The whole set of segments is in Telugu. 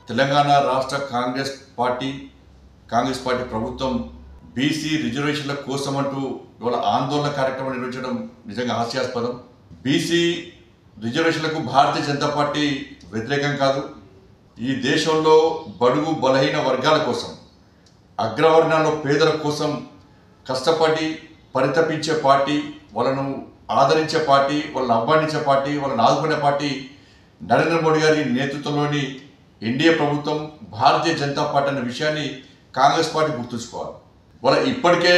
తెలంగాణ రాష్ట్ర కాంగ్రెస్ పార్టీ ప్రభుత్వం బీసీ రిజర్వేషన్ల కోసం అంటూ ఇవాళ ఆందోళన కార్యక్రమం నిర్వహించడం నిజంగా హాస్యాస్పదం. బీసీ రిజర్వేషన్లకు భారతీయ జనతా పార్టీ వ్యతిరేకం కాదు. ఈ దేశంలో బడుగు బలహీన వర్గాల కోసం, అగ్రవర్ణాల్లో పేదల కోసం కష్టపడి పరితపించే పార్టీ, వాళ్ళను ఆదరించే పార్టీ, వాళ్ళని అవ్వాడించే పార్టీ, వాళ్ళని ఆదుకునే పార్టీ నరేంద్ర మోడీ గారి నేతృత్వంలోని ఎన్డీఏ ప్రభుత్వం, భారతీయ జనతా పార్టీ అనే విషయాన్ని కాంగ్రెస్ పార్టీ గుర్తుంచుకోవాలి. వాళ్ళ ఇప్పటికే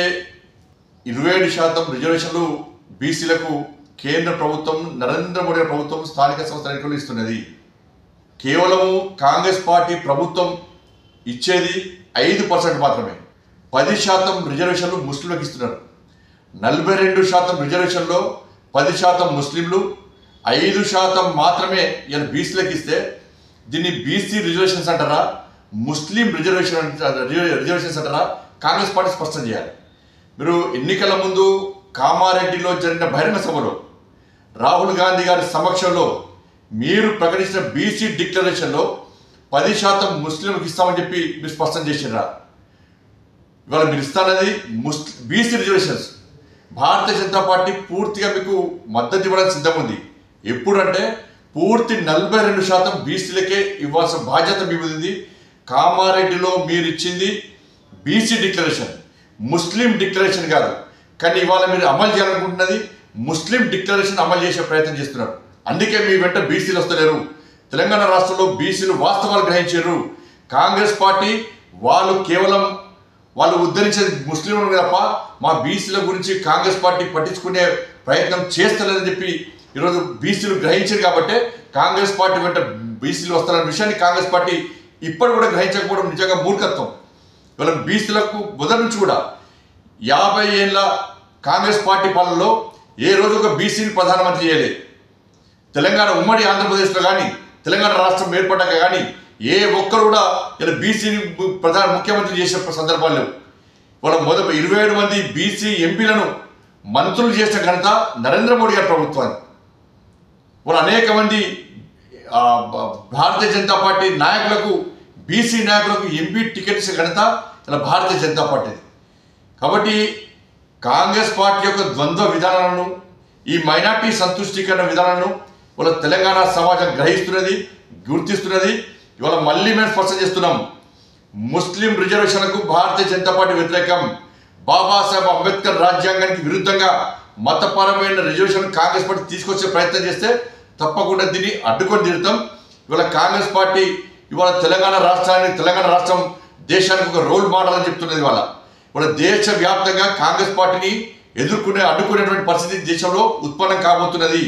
27% రిజర్వేషన్లు బీసీలకు కేంద్ర ప్రభుత్వం, నరేంద్ర మోడీ ప్రభుత్వం స్థానిక సంస్థల ఎన్నికలు ఇస్తున్నది. కేవలము కాంగ్రెస్ పార్టీ ప్రభుత్వం ఇచ్చేది 5% మాత్రమే. 10% రిజర్వేషన్లు ముస్లింలకు ఇస్తున్నారు. 42% రిజర్వేషన్లో 10% ముస్లింలు, 5% మాత్రమే ఇలా బీసీలకు ఇస్తే దీన్ని బీసీ రిజర్వేషన్స్ అంటారా, ముస్లిం రిజర్వేషన్స్ అంటారా? కాంగ్రెస్ పార్టీ స్పష్టం చేయాలి. మీరు ఎన్నికల ముందు కామారెడ్డిలో జరిగిన బహిరంగ సభలో రాహుల్ గాంధీ గారి సమక్షంలో మీరు ప్రకటించిన బీసీ డిక్లరేషన్లో 10% ముస్లింలకు ఇస్తామని చెప్పి మీరు స్పష్టం చేసినారా? ఇవాళ మీరు ఇస్తానది BC reservations. Bharatiya Janata party పూర్తిగా మీకు మద్దతు ఇవ్వడానికి సిద్ధం ఉంది. ఎప్పుడంటే పూర్తి 42% బీసీలకే ఇవ్వాల్సిన బాధ్యత మీ మీద ఉంది. కామారెడ్డిలో మీరు ఇచ్చింది బీసీ డిక్లరేషన్, ముస్లిం డిక్లరేషన్ కాదు. కానీ ఇవాళ మీరు అమలు చేయాలనుకుంటున్నది ముస్లిం డిక్లరేషన్ అమలు చేసే ప్రయత్నం చేస్తున్నారు. అందుకే మీ వెంట బీసీలు వస్తలేరు. తెలంగాణ రాష్ట్రంలో బీసీలు వాస్తవాలు గ్రహించారు. కాంగ్రెస్ పార్టీ కేవలం వాళ్ళు ఉద్ధరించేది ముస్లింలు తప్ప మా బీసీల గురించి కాంగ్రెస్ పార్టీ పట్టించుకునే ప్రయత్నం చేస్తలేదని చెప్పి ఈరోజు బీసీలు గ్రహించారు. కాబట్టి కాంగ్రెస్ పార్టీ వెంట బీసీలు వస్తారన్న విషయాన్ని కాంగ్రెస్ పార్టీ ఇప్పటి కూడా గ్రహించకపోవడం నిజంగా మూర్ఖత్వం. ఇవాళ బీసీలకు మొదటి నుంచి కూడా 50 ఏళ్ళ కాంగ్రెస్ పార్టీ పాలనలో ఏ రోజు ఒక బీసీని ప్రధానమంత్రి చేయలేదు. తెలంగాణ ఉమ్మడి ఆంధ్రప్రదేశ్లో కానీ, తెలంగాణ రాష్ట్రం ఏర్పడ్డాక కానీ ఏ ఒక్కరు కూడా ఇలా బీసీని ముఖ్యమంత్రి చేసిన సందర్భాలు లేవు. వాళ్ళ 27 మంది బీసీ ఎంపీలను మంత్రులు చేసిన ఘనత నరేంద్ర మోడీ గారి ప్రభుత్వాన్ని. వాళ్ళు అనేక మంది భారతీయ జనతా పార్టీ నాయకులకు, బీసీ నాయకులకు ఎంపీ టికెట్ ఇచ్చే ఘనత ఇలా భారతీయ జనతా పార్టీ. కాబట్టి కాంగ్రెస్ పార్టీ యొక్క ద్వంద్వ విధానాలను, ఈ మైనార్టీ సంతుష్టీకరణ విధానాలను ఇవాళ తెలంగాణ సమాజం గ్రహిస్తున్నది, గుర్తిస్తున్నది. ఇవాళ మళ్ళీ మేము స్పష్టం చేస్తున్నాం, ముస్లిం రిజర్వేషన్లకు భారతీయ జనతా పార్టీ వ్యతిరేకం. బాబాసాహెబ్ అంబేద్కర్ రాజ్యాంగానికి విరుద్ధంగా మతపరమైన రిజర్వేషన్ కాంగ్రెస్ పార్టీ తీసుకొచ్చే ప్రయత్నం చేస్తే తప్పకుండా దీన్ని అడ్డుకొని తీరుతాం. ఇవాళ కాంగ్రెస్ పార్టీ తెలంగాణ రాష్ట్రం దేశానికి ఒక రోల్ మోడల్ అని చెప్తున్నది. ఇవాళ దేశవ్యాప్తంగా కాంగ్రెస్ పార్టీని అడ్డుకునేటువంటి పరిస్థితి దేశంలో ఉత్పన్నం కాబోతున్నది.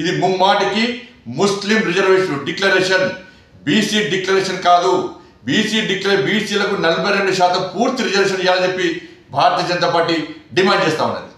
ఇది ముమ్మాటికి ముస్లిం రిజర్వేషన్ డిక్లరేషన్, బీసీ డిక్లరేషన్ కాదు. బీసీలకు 42% పూర్తి రిజర్వేషన్ ఇవ్వాలని చెప్పి భారతీయ జనతా పార్టీ డిమాండ్ చేస్తా ఉన్నది.